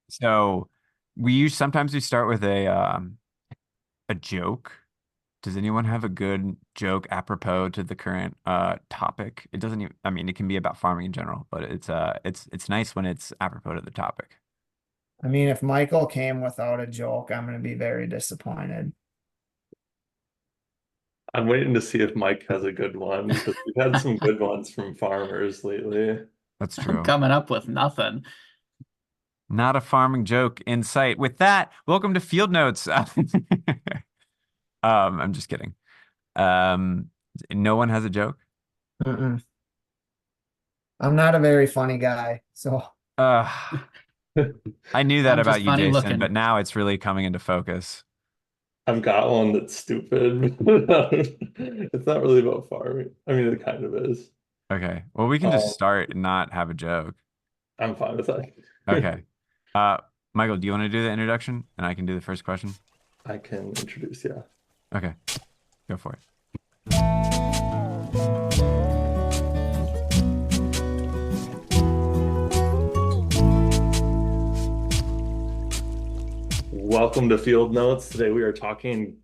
So sometimes we start with a joke. Does anyone have a good joke apropos to the current topic? It doesn't even, I mean, it can be about farming in general, but it's nice when it's apropos to the topic. I mean, if Michael came without a joke, I'm going to be very disappointed. I'm waiting to see if Mike has a good one because we've had some good ones from farmers lately. That's I'm true. coming up with nothing. Not a farming joke in sight. With that, welcome to Field Notes. I'm just kidding. No one has a joke. Mm-mm. I'm not a very funny guy, so Uh, I knew that I'm just about you, funny Jason, but looking. now it's really coming into focus. I've got one that's stupid. It's not really about farming. I mean, it kind of is. Okay. Well, we can just Um, start and not have a joke. I'm fine with that. Okay. Uh, Michael, do you want to do the introduction and I can do the first question? I can introduce, yeah. Okay. Go for it. Welcome to Field Notes. Today we are talking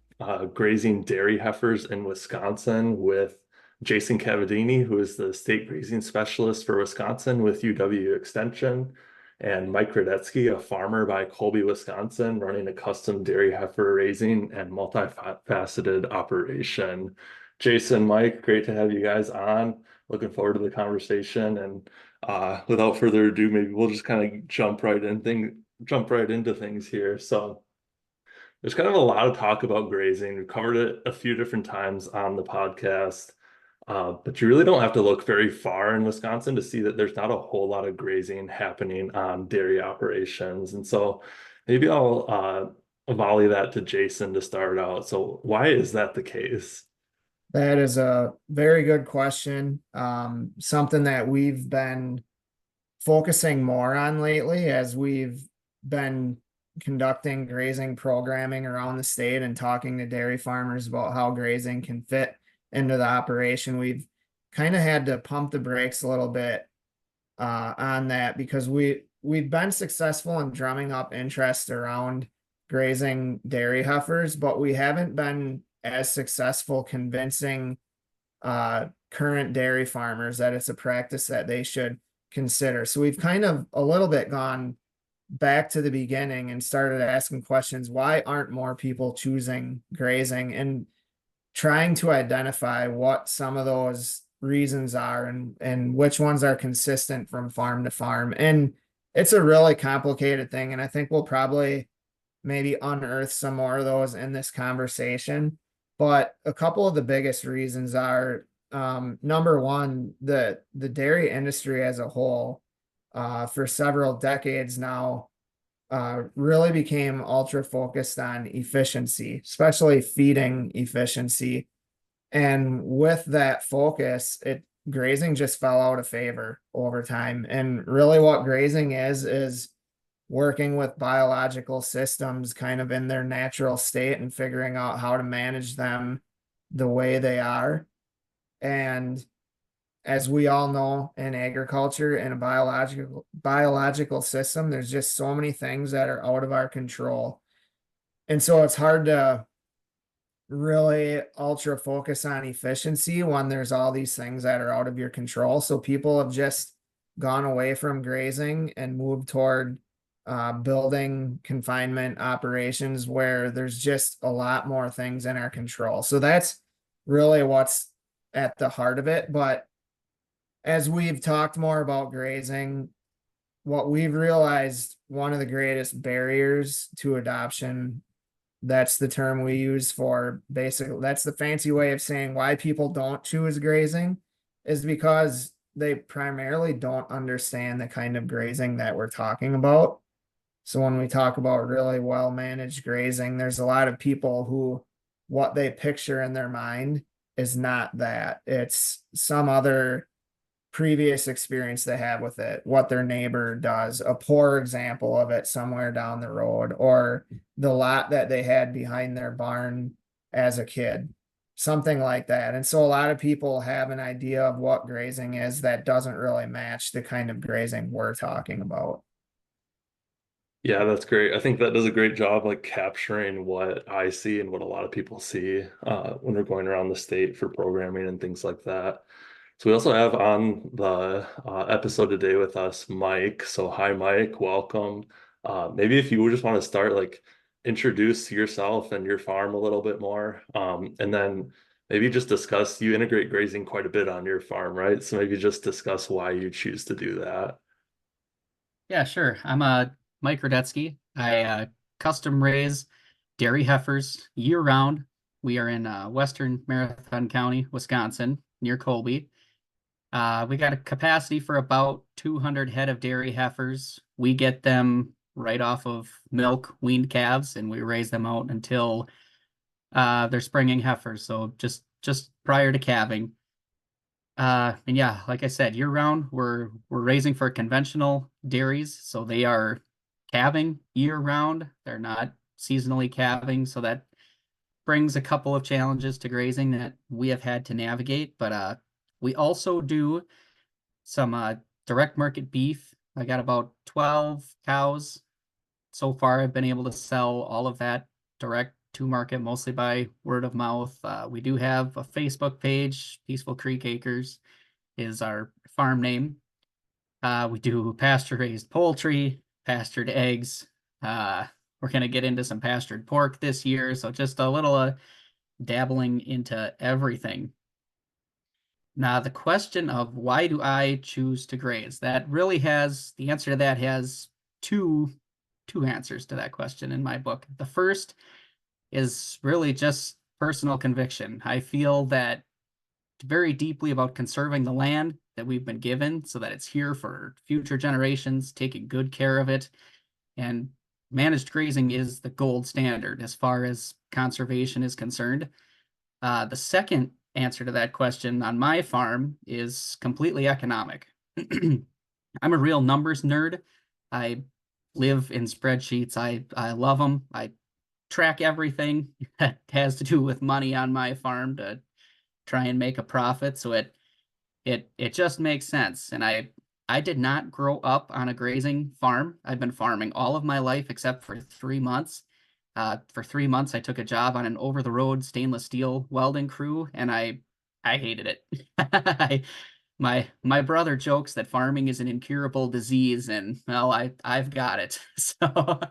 grazing dairy heifers in Wisconsin with Jason Cavadini, who is the state grazing specialist for Wisconsin with UW Extension, and Mike Redetzke, a farmer by Colby, Wisconsin, running a custom dairy heifer raising and multifaceted operation. Jason, Mike, great to have you guys on. Looking forward to the conversation. And without further ado, maybe we'll just kind of jump right into things here. So there's kind of a lot of talk about grazing. We've covered it a few different times on the podcast, but you really don't have to look very far in Wisconsin to see that there's not a whole lot of grazing happening on dairy operations. And so maybe I'll volley that to Jason to start out. So why is that the case? that is a very good question. Something that we've been focusing more on lately as we've been conducting grazing programming around the state and talking to dairy farmers about how grazing can fit into the operation. We've kind of had to pump the brakes a little bit on that because we've been successful in drumming up interest around grazing dairy heifers, but we haven't been as successful convincing current dairy farmers that it's a practice that they should consider. So we've kind of a little bit gone back to the beginning and started asking questions. Why aren't more people choosing grazing, and trying to identify what some of those reasons are and which ones are consistent from farm to farm. And it's a really complicated thing. And I think we'll probably maybe unearth some more of those in this conversation. But a couple of the biggest reasons are number one, the dairy industry as a whole, for several decades now, really became ultra focused on efficiency, especially feeding efficiency. And with that focus, grazing just fell out of favor over time. And really what grazing is working with biological systems kind of in their natural state and figuring out how to manage them the way they are. And as we all know, in agriculture and a biological system, there's just so many things that are out of our control. And so it's hard to really ultra focus on efficiency when there's all these things that are out of your control. So people have just gone away from grazing and moved toward building confinement operations where there's just a lot more things in our control. So that's really what's at the heart of it. But as we've talked more about grazing, what we've realized, one of the greatest barriers to adoption, that's the term we use for basically, that's the fancy way of saying why people don't choose grazing, is because they primarily don't understand the kind of grazing that we're talking about. So when we talk about really well managed grazing, there's a lot of people who what they picture in their mind is not that. It's some other previous experience they have with it, what their neighbor does, a poor example of it somewhere down the road, or the lot that they had behind their barn as a kid, something like that. And so a lot of people have an idea of what grazing is that doesn't really match the kind of grazing we're talking about. Yeah, that's great. I think that does a great job like capturing what I see and what a lot of people see when we're going around the state for programming and things like that. So we also have on the episode today with us Mike. So hi Mike, welcome. Maybe if you would just want to start like introduce yourself and your farm a little bit more, and then maybe just discuss, you integrate grazing quite a bit on your farm, right? So maybe just discuss why you choose to do that. Yeah, sure. I'm Mike Redetzke. I custom raise dairy heifers year round. We are in western Marathon County, Wisconsin, near Colby. We got a capacity for about 200 head of dairy heifers. We get them right off of milk weaned calves, and we raise them out until they're springing heifers, so just prior to calving. And yeah, like I said, year round, we're raising for conventional dairies, so they are calving year round. They're not seasonally calving, so that brings a couple of challenges to grazing that we have had to navigate. But we also do some direct market beef. I got about 12 cows so far. I've been able to sell all of that direct to market, mostly by word of mouth. We do have a Facebook page, Peaceful Creek Acres is our farm name. We do pasture-raised poultry, pastured eggs. We're going to get into some pastured pork this year, so just a little dabbling into everything. Now, the question of why do I choose to graze? That really has, the answer to that has two answers to that question in my book. The first is really just personal conviction. I feel that very deeply about conserving the land that we've been given so that it's here for future generations, taking good care of it. And managed grazing is the gold standard as far as conservation is concerned. The second answer to that question on my farm is completely economic. I'm a real numbers nerd. I live in spreadsheets. I love them. I track everything that has to do with money on my farm to try and make a profit. So it just makes sense. And I did not grow up on a grazing farm. I've been farming all of my life except for 3 months. For 3 months, I took a job on an over-the-road stainless steel welding crew, and I hated it. My brother jokes that farming is an incurable disease, and well, I've got it. So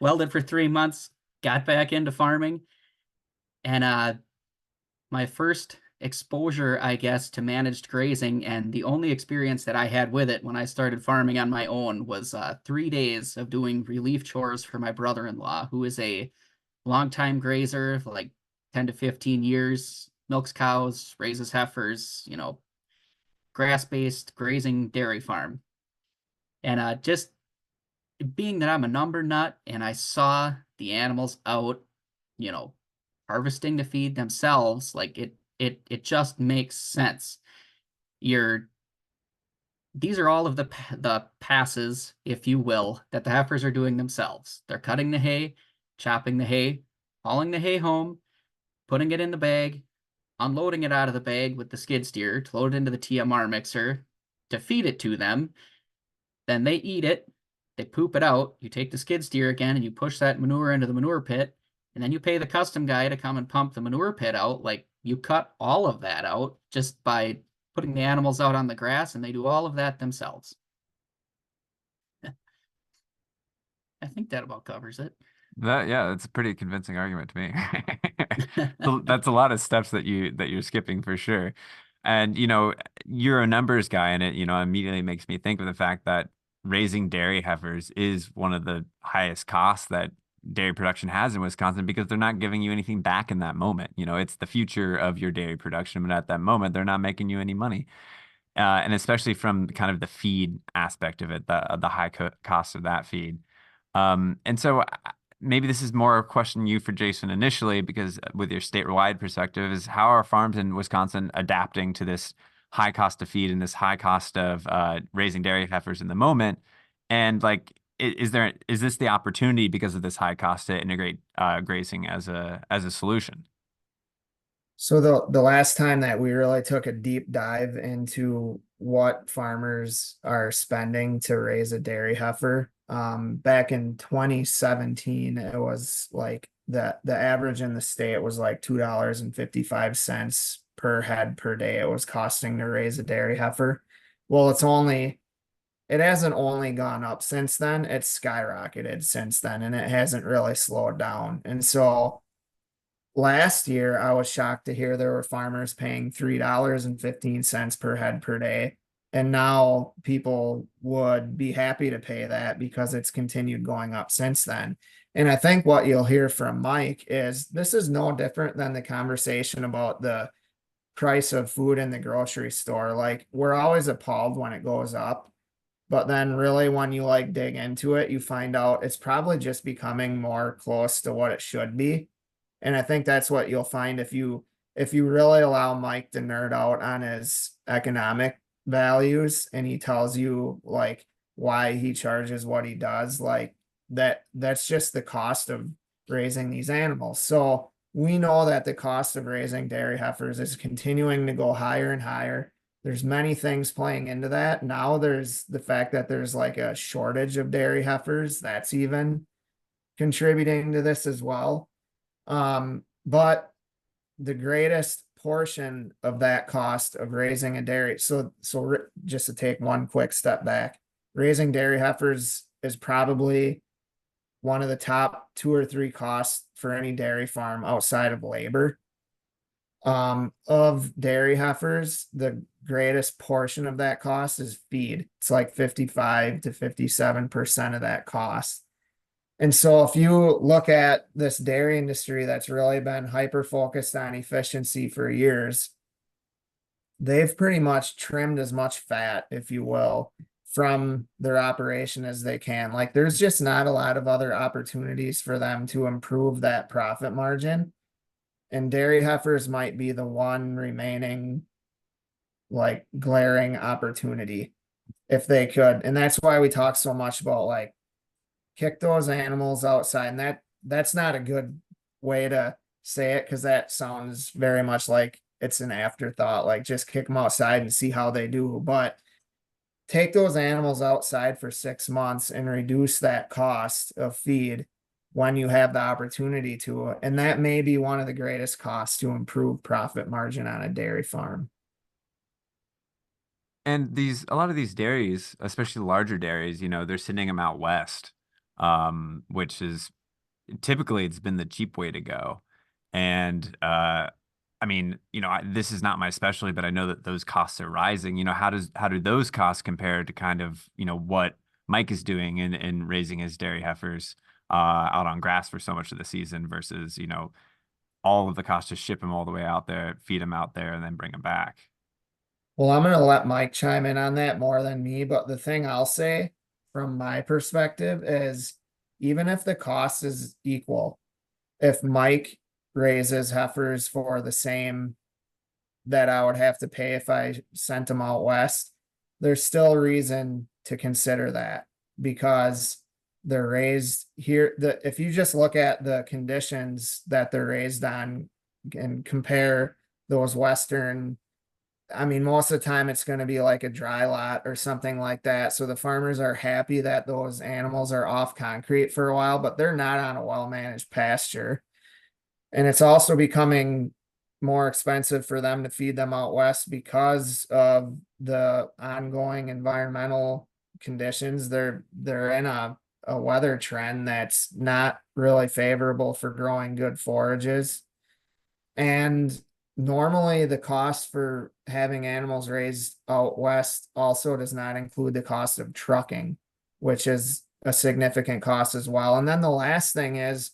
welded for 3 months, got back into farming, and my first exposure, I guess, to managed grazing, and the only experience that I had with it when I started farming on my own was 3 days of doing relief chores for my brother-in-law, who is a longtime grazer, like 10 to 15 years, milks cows, raises heifers, grass-based grazing dairy farm. And just being that I'm a number nut and I saw the animals out, you know, harvesting to feed themselves, like it just makes sense. You're These are all of the passes, if you will, that the heifers are doing themselves. They're cutting the hay, chopping the hay, hauling the hay home, putting it in the bag, unloading it out of the bag with the skid steer to load it into the TMR mixer to feed it to them. Then they eat it, they poop it out. You take the skid steer again and you push that manure into the manure pit, and then you pay the custom guy to come and pump the manure pit out. Like, you cut all of that out just by putting the animals out on the grass, and they do all of that themselves. I think that about covers it. Yeah, that's a pretty convincing argument to me. So that's a lot of steps that you're skipping for sure. And you're a numbers guy, and it immediately makes me think of the fact that raising dairy heifers is one of the highest costs that dairy production has in Wisconsin, because they're not giving you anything back in that moment. It's the future of your dairy production, but at that moment, they're not making you any money. And especially from kind of the feed aspect of it, the high cost of that feed. And so maybe this is more a question you for Jason initially, because with your statewide perspective, is how are farms in Wisconsin adapting to this high cost of feed and this high cost of raising dairy heifers in the moment? And like, is this the opportunity because of this high cost to integrate grazing as a solution? So the last time that we really took a deep dive into what farmers are spending to raise a dairy heifer. Back in 2017, it was like the average in the state was like $2.55 per head per day it was costing to raise a dairy heifer. Well, it hasn't only gone up since then, it's skyrocketed since then, and it hasn't really slowed down. And so last year, I was shocked to hear there were farmers paying $3.15 per head per day. And now people would be happy to pay that because it's continued going up since then. And I think what you'll hear from Mike is this is no different than the conversation about the price of food in the grocery store. Like, we're always appalled when it goes up, but then really when you like dig into it, you find out it's probably just becoming more close to what it should be. And I think that's what you'll find if you really allow Mike to nerd out on his economic values and he tells you like why he charges what he does, like that's just the cost of raising these animals. So we know that the cost of raising dairy heifers is continuing to go higher and higher. There's many things playing into that. Now there's the fact that there's like a shortage of dairy heifers that's even contributing to this as well. But the greatest portion of that cost of raising a dairy, so just to take one quick step back, raising dairy heifers is probably one of the top 2 or 3 costs for any dairy farm outside of labor. Of dairy heifers, the greatest portion of that cost is feed. It's like 55 to 57% of that cost. And so if you look at this dairy industry that's really been hyper focused on efficiency for years, they've pretty much trimmed as much fat, if you will, from their operation as they can. Like, there's just not a lot of other opportunities for them to improve that profit margin. And dairy heifers might be the one remaining like glaring opportunity if they could. And that's why we talk so much about like kick those animals outside. And that's not a good way to say it because that sounds very much like it's an afterthought, like just kick them outside and see how they do. But take those animals outside for 6 months and reduce that cost of feed when you have the opportunity to. And that may be one of the greatest costs to improve profit margin on a dairy farm. And a lot of these dairies, especially the larger dairies, they're sending them out west, which is typically it's been the cheap way to go. And I mean, this is not my specialty, but I know that those costs are rising. How do those costs compare to kind of, what Mike is doing in raising his dairy heifers out on grass for so much of the season versus, all of the cost to ship them all the way out there, feed them out there, and then bring them back. Well, I'm going to let Mike chime in on that more than me, but the thing I'll say from my perspective is even if the cost is equal, if Mike raises heifers for the same that I would have to pay if I sent them out west, there's still reason to consider that because they're raised here. If you just look at the conditions that they're raised on and compare those Western, I mean, most of the time it's going to be like a dry lot or something like that. So the farmers are happy that those animals are off concrete for a while, but they're not on a well-managed pasture. And it's also becoming more expensive for them to feed them out west because of the ongoing environmental conditions. They're in a weather trend that's not really favorable for growing good forages. And normally the cost for having animals raised out west also does not include the cost of trucking, which is a significant cost as well. And then the last thing is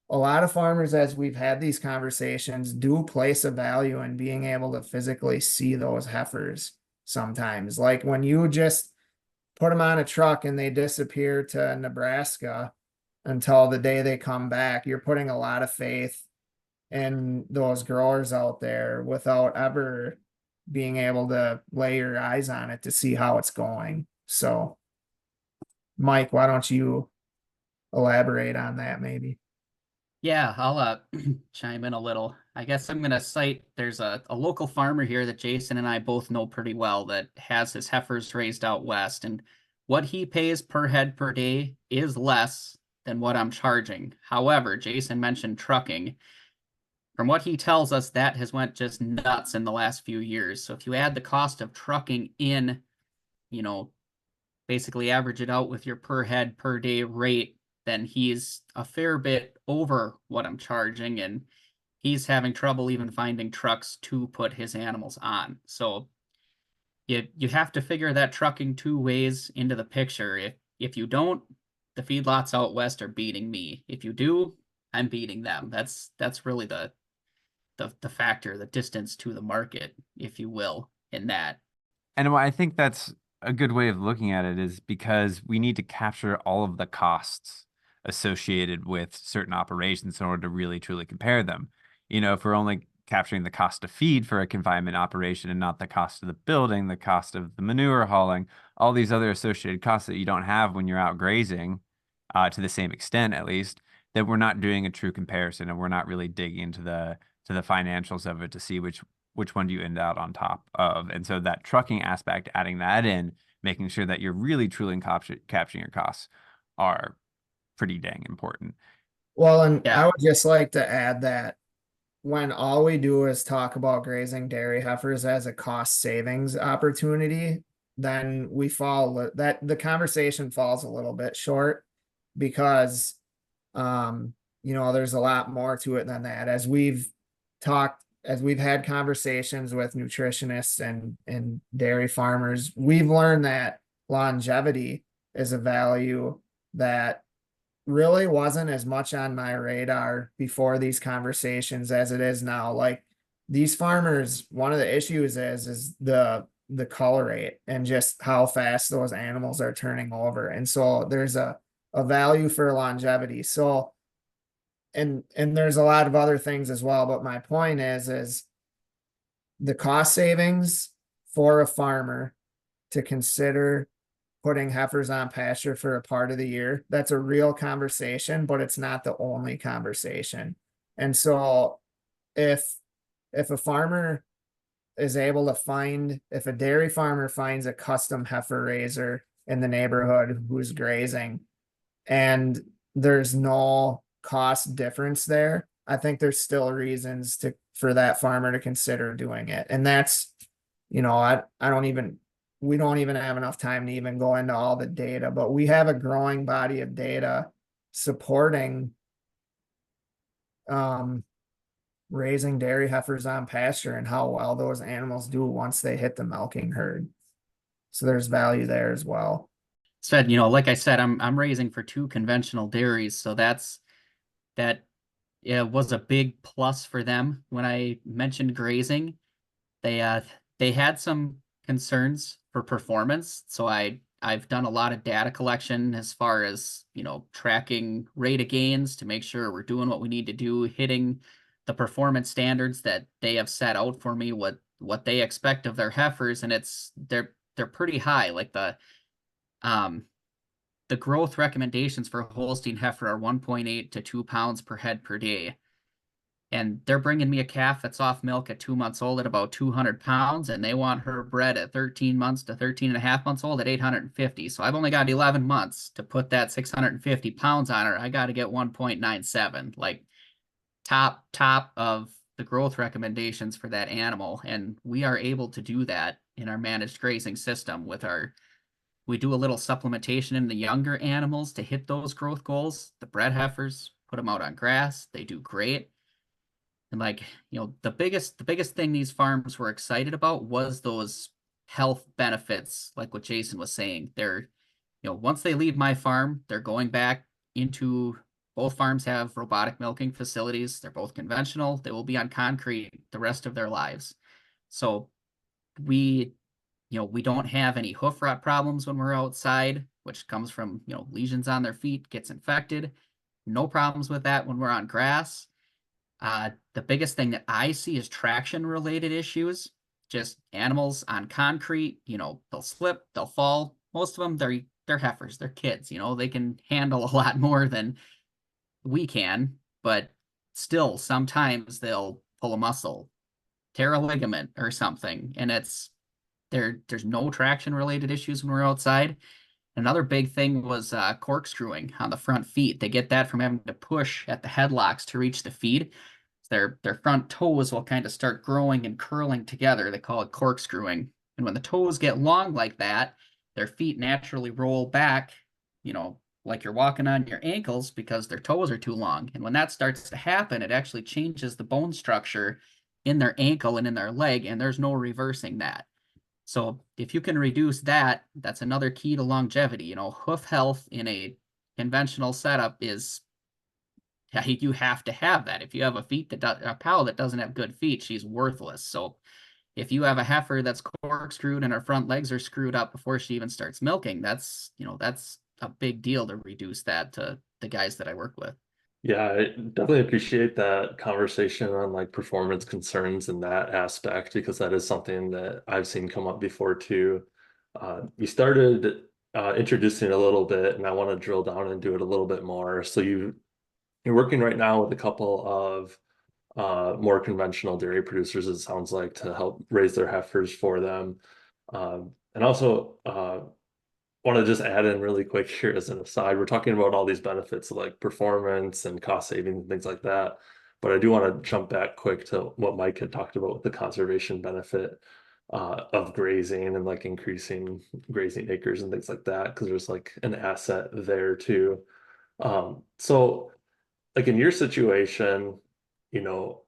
a lot of farmers, as we've had these conversations, do place a value in being able to physically see those heifers sometimes. Like when you just put them on a truck and they disappear to Nebraska until the day they come back, you're putting a lot of faith in those growers out there without ever being able to lay your eyes on it to see how it's going. So, Mike, why don't you elaborate on that maybe? Yeah, I'll chime in a little. I guess I'm going to cite, there's a local farmer here that Jason and I both know pretty well that has his heifers raised out west. And what he pays per head per day is less than what I'm charging. However, Jason mentioned trucking. From what he tells us, that has went just nuts in the last few years. So if you add the cost of trucking in, you know, basically average it out with your per head per day rate, then he's a fair bit over what I'm charging, and he's having trouble even finding trucks to put his animals on. So you have to figure that trucking two ways into the picture. If you don't, the feedlots out west are beating me. If you do, I'm beating them. That's really the factor, the distance to the market, if you will, in that. And I think that's a good way of looking at it is because we need to capture all of the costs associated with certain operations in order to really truly compare them. If we're only capturing the cost of feed for a confinement operation and not the cost of the building, the cost of the manure hauling, all these other associated costs that you don't have when you're out grazing, to the same extent at least, that we're not doing a true comparison and we're not really digging into the financials of it to see which one do you end out on top of. And so that trucking aspect, adding that in, making sure that you're really truly capturing your costs are pretty dang important. Well, and I Yeah. would just like to add that when all we do is talk about grazing dairy heifers as a cost savings opportunity, then that the conversation falls a little bit short because there's a lot more to it than that. As we've had conversations with nutritionists and dairy farmers, we've learned that longevity is a value that really wasn't as much on my radar before these conversations as it is now. Like these farmers, one of the issues is the color rate and just how fast those animals are turning over. And so there's a value for longevity. So and there's a lot of other things as well, but my point is the cost savings for a farmer to consider putting heifers on pasture for a part of the year. That's a real conversation, but it's not the only conversation. And so if a farmer is able to if a dairy farmer finds a custom heifer raiser in the neighborhood who's grazing and there's no cost difference there, I think there's still reasons for that farmer to consider doing it. And that's, we don't even have enough time to even go into all the data, but we have a growing body of data supporting raising dairy heifers on pasture and how well those animals do once they hit the milking herd. So there's value there as well. Said, like I said, I'm raising for 2 conventional dairies, so that was a big plus for them. When I mentioned grazing, they had some concerns for performance, so I've done a lot of data collection as far as tracking rate of gains to make sure we're doing what we need to do, hitting the performance standards that they have set out for me, what they expect of their heifers, and they're pretty high. Like the growth recommendations for a Holstein heifer are 1.8 to 2 pounds per head per day. And they're bringing me a calf that's off milk at 2 months old at about 200 pounds, and they want her bred at 13 months to 13 and a half months old at 850. So I've only got 11 months to put that 650 pounds on her. I got to get 1.97, like top of the growth recommendations for that animal. And we are able to do that in our managed grazing system we do a little supplementation in the younger animals to hit those growth goals. The bred heifers, put them out on grass. They do great. And the biggest thing these farms were excited about was those health benefits, like what Jason was saying. They're, once they leave my farm, they're going back into, both farms have robotic milking facilities. They're both conventional. They will be on concrete the rest of their lives. So we don't have any hoof rot problems when we're outside, which comes from, lesions on their feet, gets infected. No problems with that when we're on grass. The biggest thing that I see is traction related issues. Just animals on concrete, they'll slip, they'll fall. Most of them, they're heifers, they're kids, they can handle a lot more than we can, but still sometimes they'll pull a muscle, tear a ligament or something. And there's no traction related issues when we're outside. Another big thing was corkscrewing on the front feet. They get that from having to push at the headlocks to reach the feed. Their front toes will kind of start growing and curling together. They call it corkscrewing. And when the toes get long like that, their feet naturally roll back, like you're walking on your ankles because their toes are too long. And when that starts to happen, it actually changes the bone structure in their ankle and in their leg, and there's no reversing that. So if you can reduce that, that's another key to longevity. Hoof health in a conventional setup is, you have to have that. If you have a cow that doesn't have good feet, she's worthless. So if you have a heifer that's corkscrewed and her front legs are screwed up before she even starts milking, that's a big deal to reduce that to the guys that I work with. Yeah, I definitely appreciate that conversation on like performance concerns in that aspect, because that is something that I've seen come up before too. You started introducing it a little bit, and I want to drill down and do it a little bit more. So you're working right now with a couple of more conventional dairy producers, it sounds like, to help raise their heifers for them. And also want to just add in really quick here as an aside, we're talking about all these benefits like performance and cost savings and things like that. But I do want to jump back quick to what Mike had talked about with the conservation benefit of grazing and like increasing grazing acres and things like that, because there's like an asset there too. So like in your situation,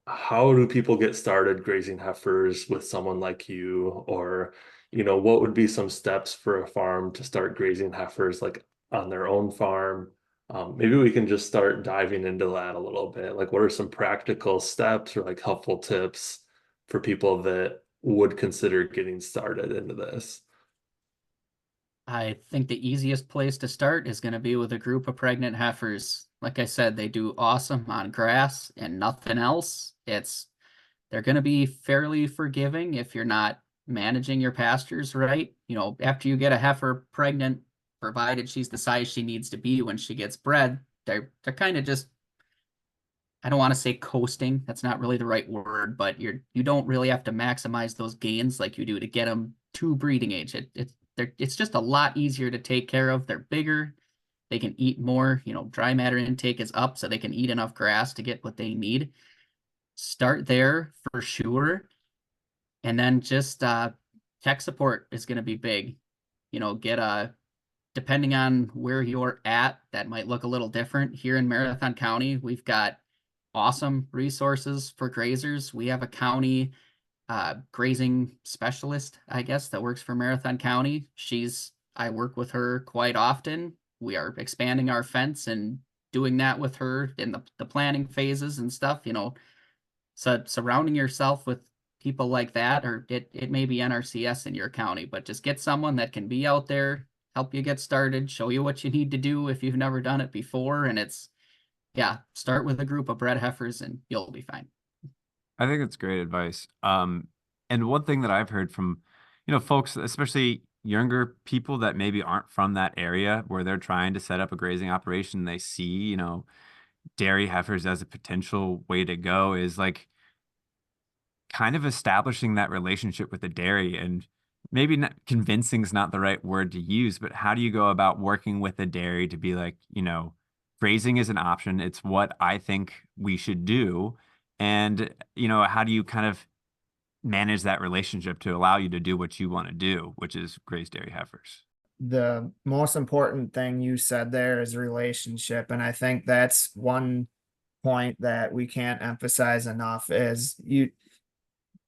how do people get started grazing heifers with someone like you? Or, what would be some steps for a farm to start grazing heifers like on their own farm? Maybe we can just start diving into that a little bit. Like, what are some practical steps or like helpful tips for people that would consider getting started into this? I think the easiest place to start is going to be with a group of pregnant heifers. Like I said, they do awesome on grass and nothing else. They're going to be fairly forgiving if you're not managing your pastures right. After you get a heifer pregnant, provided she's the size she needs to be when she gets bred, they're kind of just, I don't want to say coasting. That's not really the right word, but you don't really have to maximize those gains like you do to get them to breeding age. It's just a lot easier to take care of. They're bigger. They can eat more. Dry matter intake is up, so they can eat enough grass to get what they need. Start there for sure. And then just tech support is going to be big. Depending on where you're at, that might look a little different. Here in Marathon County, we've got awesome resources for grazers. We have a county grazing specialist, I guess, that works for Marathon County. I work with her quite often. We are expanding our fence and doing that with her in the planning phases and stuff, So surrounding yourself with people like that, or it may be NRCS in your county, but just get someone that can be out there, help you get started, show you what you need to do if you've never done it before. And start with a group of bred heifers and you'll be fine. I think it's great advice. And one thing that I've heard from, folks, especially younger people that maybe aren't from that area where they're trying to set up a grazing operation, they see, dairy heifers as a potential way to go, is like kind of establishing that relationship with the dairy. And maybe not convincing is not the right word to use, but how do you go about working with the dairy to be like, grazing is an option. It's what I think we should do. And, how do you kind of manage that relationship to allow you to do what you want to do, which is graze dairy heifers? The most important thing you said there is relationship. And I think that's one point that we can't emphasize enough is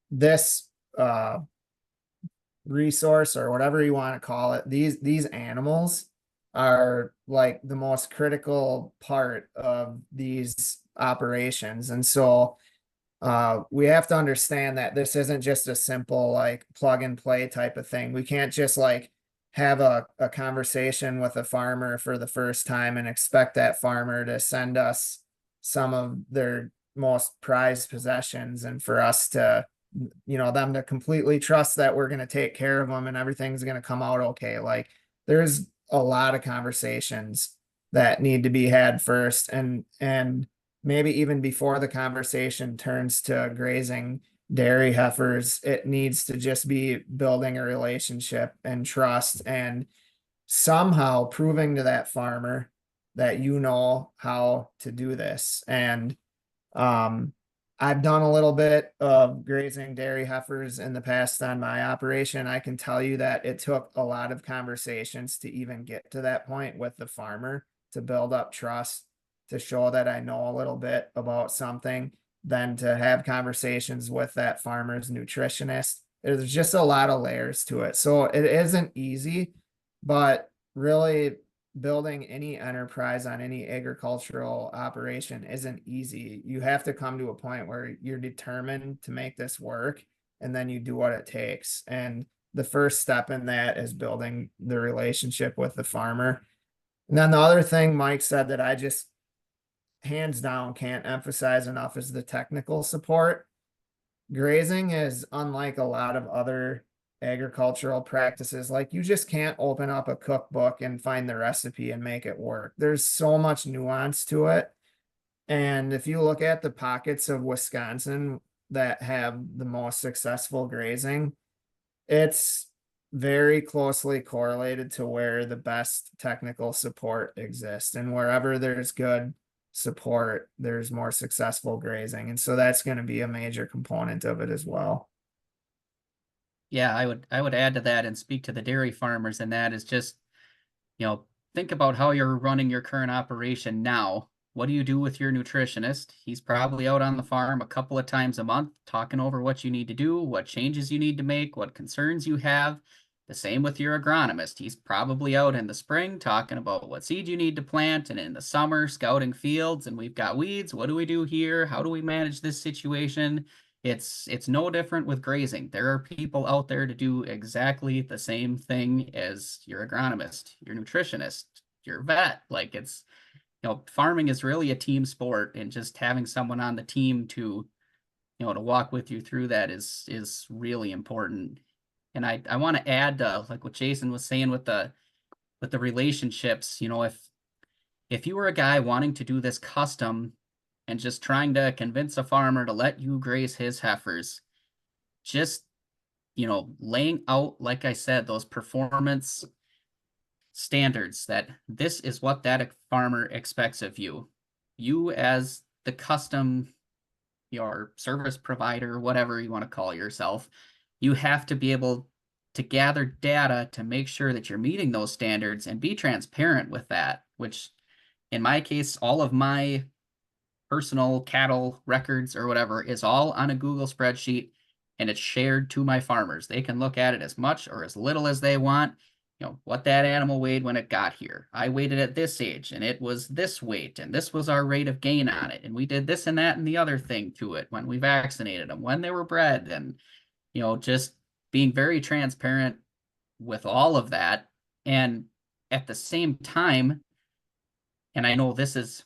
this resource, or whatever you want to call it, these animals are like the most critical part of these operations. And so we have to understand that this isn't just a simple like plug and play type of thing. We can't just like have a conversation with a farmer for the first time and expect that farmer to send us some of their most prized possessions, and for us to, them to completely trust that we're going to take care of them and everything's going to come out okay. Like, there's a lot of conversations that need to be had first. And maybe even before the conversation turns to grazing dairy heifers, it needs to just be building a relationship and trust and somehow proving to that farmer that you know how to do this. And I've done a little bit of grazing dairy heifers in the past on my operation. I can tell you that it took a lot of conversations to even get to that point with the farmer to build up trust, to show that I know a little bit about something, then to have conversations with that farmer's nutritionist. There's just a lot of layers to it. So it isn't easy, but really building any enterprise on any agricultural operation isn't easy. You have to come to a point where you're determined to make this work, and then you do what it takes. And the first step in that is building the relationship with the farmer. And then the other thing Mike said that I just hands down can't emphasize enough is the technical support. Grazing is unlike a lot of other agricultural practices. Like, you just can't open up a cookbook and find the recipe and make it work. There's so much nuance to it. And if you look at the pockets of Wisconsin that have the most successful grazing, it's very closely correlated to where the best technical support exists. And wherever there's good support, there's more successful grazing. And so that's going to be a major component of it as well. Yeah, I would add to that and speak to the dairy farmers, and that is just, think about how you're running your current operation now. What do you do with your nutritionist? He's probably out on the farm a couple of times a month talking over what you need to do, what changes you need to make, what concerns you have. The same with your agronomist. He's probably out in the spring talking about what seed you need to plant, and in the summer scouting fields, and we've got weeds. What do we do here? How do we manage this situation? It's no different with grazing. There are people out there to do exactly the same thing as your agronomist, your nutritionist, your vet. Like, farming is really a team sport, and just having someone on the team to walk with you through that is really important. And I want to add, like what Jason was saying with the relationships, if you were a guy wanting to do this custom and just trying to convince a farmer to let you graze his heifers, just, laying out, like I said, those performance standards, that this is what that farmer expects of you. You as the custom, your service provider, whatever you want to call yourself, you have to be able to gather data to make sure that you're meeting those standards and be transparent with that, which in my case, all of my personal cattle records or whatever is all on a Google spreadsheet, and it's shared to my farmers. They can look at it as much or as little as they want. What that animal weighed when it got here. I weighed it at this age and it was this weight, and this was our rate of gain on it. And we did this and that and the other thing to it when we vaccinated them, when they were bred, and, just being very transparent with all of that. And at the same time, and I know this is,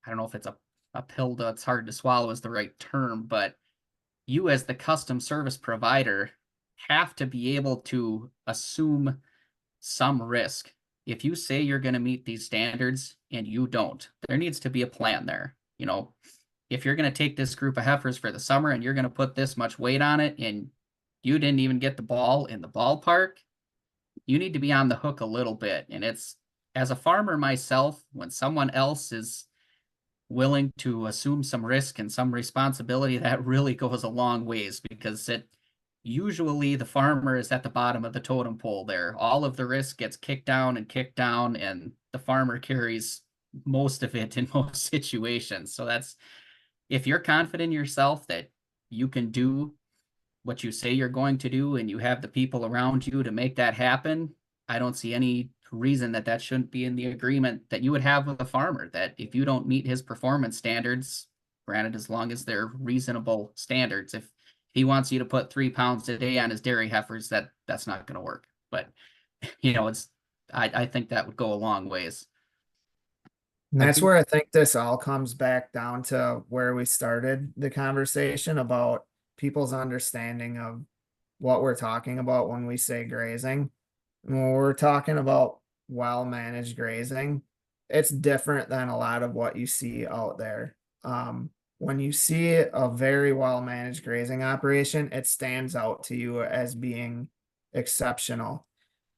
I don't know if it's a pill that's hard to swallow is the right term, but you as the custom service provider have to be able to assume some risk. If you say you're going to meet these standards and you don't, there needs to be a plan there. If you're going to take this group of heifers for the summer and you're going to put this much weight on it and you didn't even get the ball in the ballpark, you need to be on the hook a little bit. And it's, as a farmer myself, when someone else is willing to assume some risk and some responsibility, that really goes a long ways, because usually the farmer is at the bottom of the totem pole there. All of the risk gets kicked down, and the farmer carries most of it in most situations. So that's, if you're confident in yourself that you can do what you say you're going to do and you have the people around you to make that happen, I don't see any reason that shouldn't be in the agreement that you would have with a farmer, that if you don't meet his performance standards, granted, as long as they're reasonable standards, if he wants you to put 3 pounds a day on his dairy heifers, that's not going to work. But I think that would go a long ways. And that's where I think this all comes back down to where we started the conversation about people's understanding of what we're talking about when we say grazing. When we're talking about well-managed grazing, it's different than a lot of what you see out there. When you see a very well managed grazing operation, it stands out to you as being exceptional.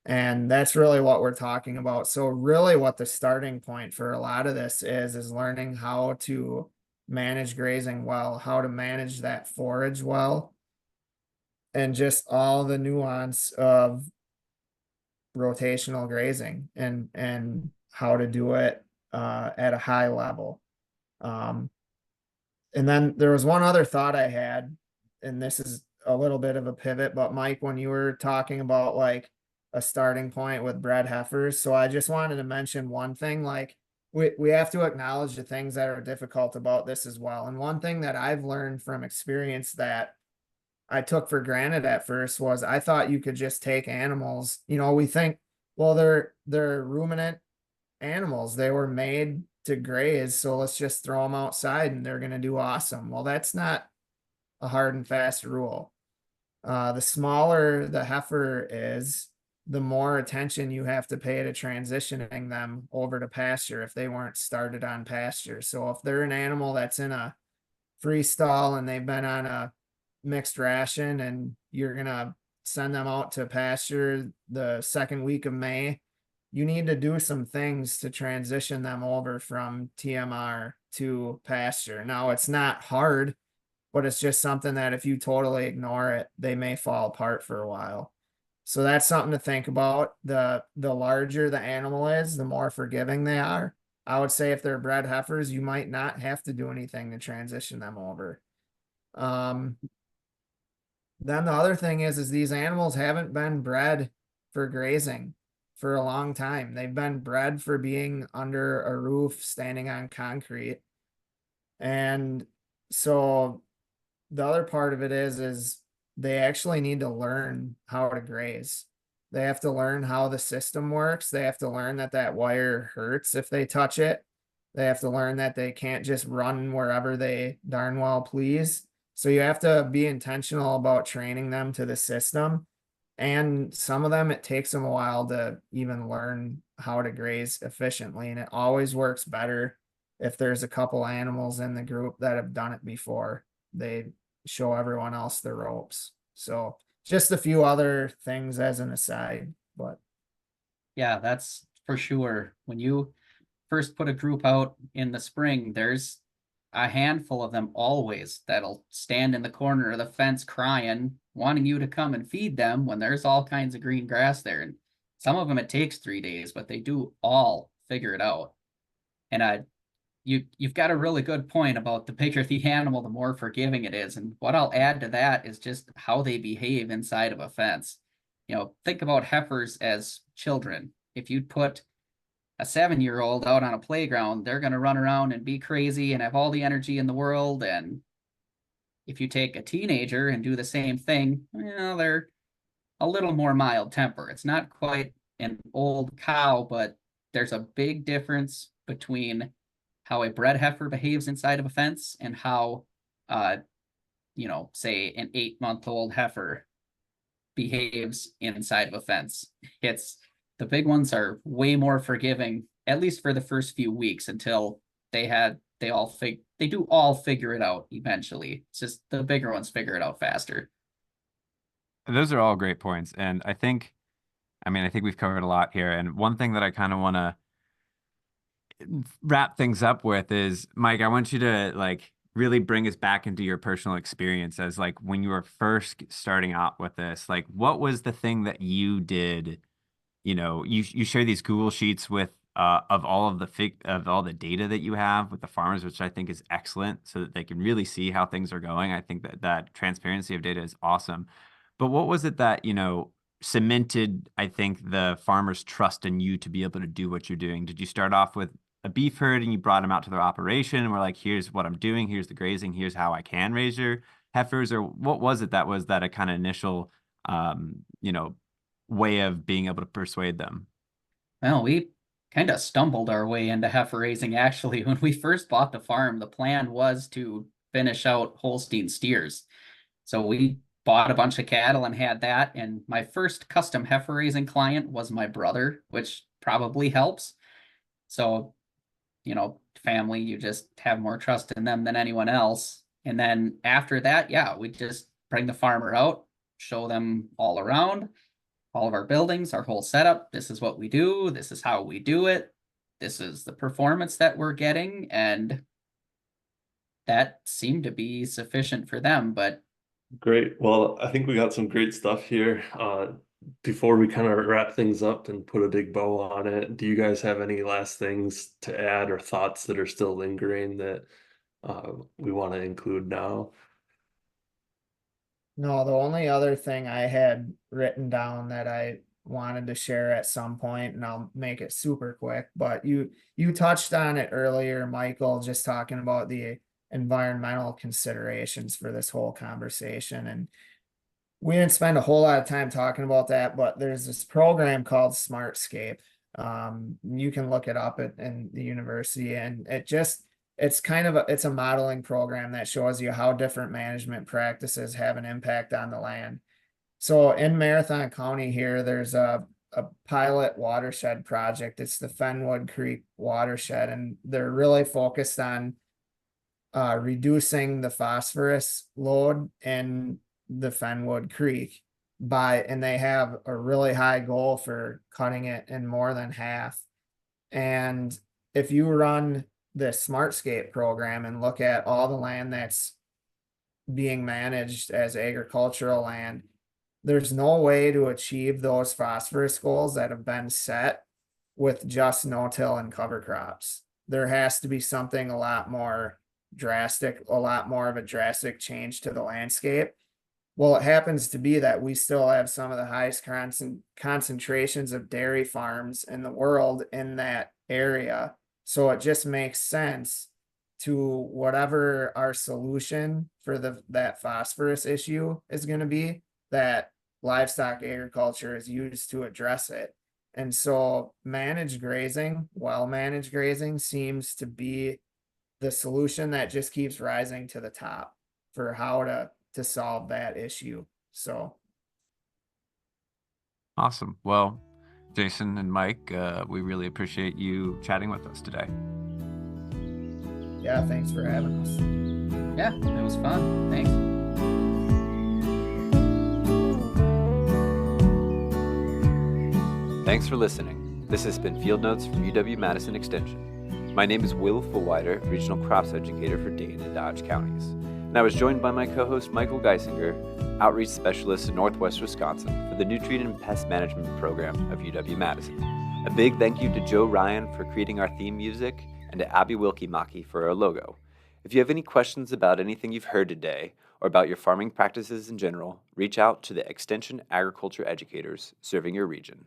And that's really what we're talking about. So really what the starting point for a lot of this is learning how to manage grazing well, how to manage that forage well, and just all the nuance of rotational grazing and how to do it at a high level. And then there was one other thought I had, and this is a little bit of a pivot, but Mike, when you were talking about like a starting point with bred heifers, so I just wanted to mention one thing, like we have to acknowledge the things that are difficult about this as well. And one thing that I've learned from experience that I took for granted at first was I thought you could just take animals, we think, well, they're ruminant animals. They were made to graze, so let's just throw them outside and they're going to do awesome. Well, that's not a hard and fast rule. The smaller the heifer is, the more attention you have to pay to transitioning them over to pasture if they weren't started on pasture. So if they're an animal that's in a free stall and they've been on a mixed ration and you're going to send them out to pasture the second week of May, you need to do some things to transition them over from TMR to pasture. Now, it's not hard, but it's just something that if you totally ignore it, they may fall apart for a while. So that's something to think about. The larger the animal is, the more forgiving they are. I would say if they're bred heifers, you might not have to do anything to transition them over. Then the other thing is these animals haven't been bred for grazing for a long time. They've been bred for being under a roof, standing on concrete. And so the other part of it is they actually need to learn how to graze. They have to learn how the system works. They have to learn that wire hurts if they touch it. They have to learn that they can't just run wherever they darn well please. So you have to be intentional about training them to the system. And some of them, it takes them a while to even learn how to graze efficiently. And it always works better if there's a couple animals in the group that have done it before. They show everyone else the ropes. So just a few other things as an aside, but Yeah, that's for sure. When you first put a group out in the spring, there's a handful of them always that'll stand in the corner of the fence crying, wanting you to come and feed them when there's all kinds of green grass there. And some of them it takes 3 days, but they do all figure it out. And you've got a really good point about the bigger the animal, the more forgiving it is. And what I'll add to that is just how they behave inside of a fence. Think about heifers as children. If you'd put a 7-year-old out on a playground, they're going to run around and be crazy and have all the energy in the world. And if you take a teenager and do the same thing, they're a little more mild temper. It's not quite an old cow, but there's a big difference between how a bred heifer behaves inside of a fence and how, say an 8-month-old heifer behaves inside of a fence. The big ones are way more forgiving, at least for the first few weeks until they do all figure it out eventually. It's just the bigger ones figure it out faster. Those are all great points. And I think we've covered a lot here. And one thing that I kind of want to wrap things up with is, Mike, I want you to like really bring us back into your personal experience as like when you were first starting out with this, like what was the thing that you did? You share these Google sheets with of all of the data that you have with the farmers, which I think is excellent, so that they can really see how things are going. I think that transparency of data is awesome. But what was it that, cemented, I think, the farmers' trust in you to be able to do what you're doing? Did you start off with a beef herd and you brought them out to their operation and we're like, here's what I'm doing, here's the grazing, here's how I can raise your heifers? Or what was it that was that a kind of initial, way of being able to persuade them? Well, we kind of stumbled our way into heifer raising, actually. When we first bought the farm, the plan was to finish out Holstein steers. So we bought a bunch of cattle and had that. And my first custom heifer raising client was my brother, which probably helps. So family, you just have more trust in them than anyone else. And then after that, yeah, we just bring the farmer out, show them all around, all of our buildings, our whole setup. This is what we do. This is how we do it. This is the performance that we're getting. And that seemed to be sufficient for them. But Great. Well, I think we got some great stuff here. Before we kind of wrap things up and put a big bow on it, do you guys have any last things to add or thoughts that are still lingering that we want to include now? No, the only other thing I had written down that I wanted to share at some point, and I'll make it super quick, but you touched on it earlier, Michael, just talking about the environmental considerations for this whole conversation. And we didn't spend a whole lot of time talking about that, but there's this program called Smartscape. You can look it up in the university, and it's a modeling program that shows you how different management practices have an impact on the land. So in Marathon County here, there's a pilot watershed project. It's the Fenwood Creek watershed, and they're really focused on reducing the phosphorus load in the Fenwood Creek and they have a really high goal for cutting it in more than half. And if you run the Smartscape program and look at all the land that's being managed as agricultural land, there's no way to achieve those phosphorus goals that have been set with just no-till and cover crops. There has to be something a lot more drastic, a lot more of a drastic change to the landscape. Well, it happens to be that we still have some of the highest concentrations of dairy farms in the world in that area. So it just makes sense to whatever our solution for that phosphorus issue is going to be, that livestock agriculture is used to address it. And so well-managed grazing seems to be the solution that just keeps rising to the top for how to solve that issue. So Awesome. Well, Jason and Mike, we really appreciate you chatting with us today. yeah, thanks for having us. yeah, it was fun. Thanks. Thanks for listening. This has been Field Notes from UW-Madison Extension. My name is Will Fulwider, Regional Crops Educator for Dane Dodge Counties. And I was joined by my co-host Michael Geissinger, Outreach Specialist in Northwest Wisconsin for the Nutrient Pest Management Program of UW-Madison. A big thank you to Joe Ryan for creating our theme music and to Abby Wilkie-Maki for our logo. If you have any questions about anything you've heard today or about your farming practices in general, reach out to the Extension Agriculture Educators serving your region.